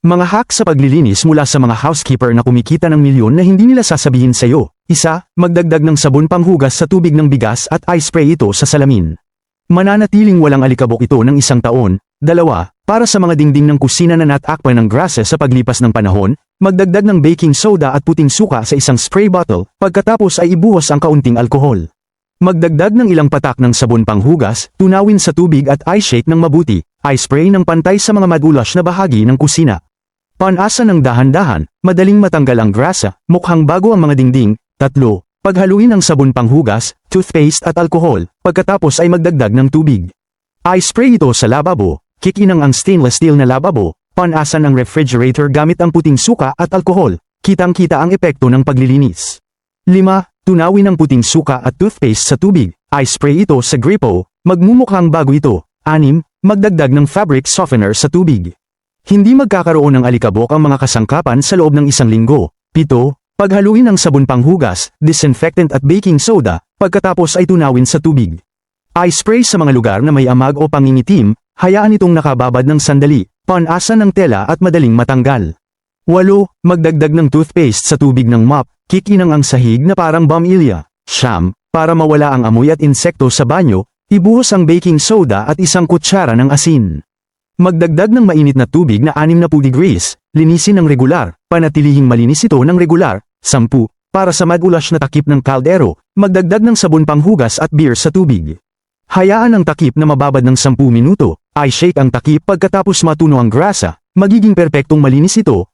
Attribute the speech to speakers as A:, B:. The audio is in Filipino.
A: Mga hack sa paglilinis mula sa mga housekeeper na kumikita ng milyon na hindi nila sasabihin sa'yo. Isa, magdagdag ng sabon panghugas sa tubig ng bigas at i-spray ito sa salamin. Mananatiling walang alikabok ito ng 1 taon. 2, para sa mga dingding ng kusina na natakpan ng grasa sa paglipas ng panahon, magdagdag ng baking soda at puting suka sa isang spray bottle, pagkatapos ay ibuhos ang kaunting alkohol. Magdagdag ng ilang patak ng sabon panghugas, tunawin sa tubig at i-shake ng mabuti, i-spray ng pantay sa mga madulas na bahagi ng kusina. Panasa ng dahan-dahan, madaling matanggal ang grasa, mukhang bago ang mga dingding. 3, paghaluin ang sabon panghugas, toothpaste at alkohol, pagkatapos ay magdagdag ng tubig. I-spray ito sa lababo, kikinang ang stainless steel na lababo, panasan ang refrigerator gamit ang puting suka at alkohol, kitang-kita ang epekto ng paglilinis. 5, tunawin ang puting suka at toothpaste sa tubig, i-spray ito sa gripo, magmumukhang bago ito. 6, magdagdag ng fabric softener sa tubig. Hindi magkakaroon ng alikabok ang mga kasangkapan sa loob ng 1 linggo. 7, paghaluin ang sabon panghugas, disinfectant at baking soda, pagkatapos ay tunawin sa tubig. I-spray sa mga lugar na may amag o pangingitim, hayaan itong nakababad ng sandali, panasa ng tela at madaling matanggal. 8, magdagdag ng toothpaste sa tubig ng mop, kikinang ang sahig na parang bamilya. 9, para mawala ang amoy at insekto sa banyo, ibuhos ang baking soda at 1 kutsara ng asin. Magdagdag ng mainit na tubig na 60 degrees, linisin ng regular, panatilihing malinis ito ng regular. 10, para sa madulas na takip ng kaldero, magdagdag ng sabon panghugas at beer sa tubig. Hayaan ang takip na mababad ng 10 minuto, i-shake ang takip pagkatapos matuno ang grasa, magiging perpektong malinis ito.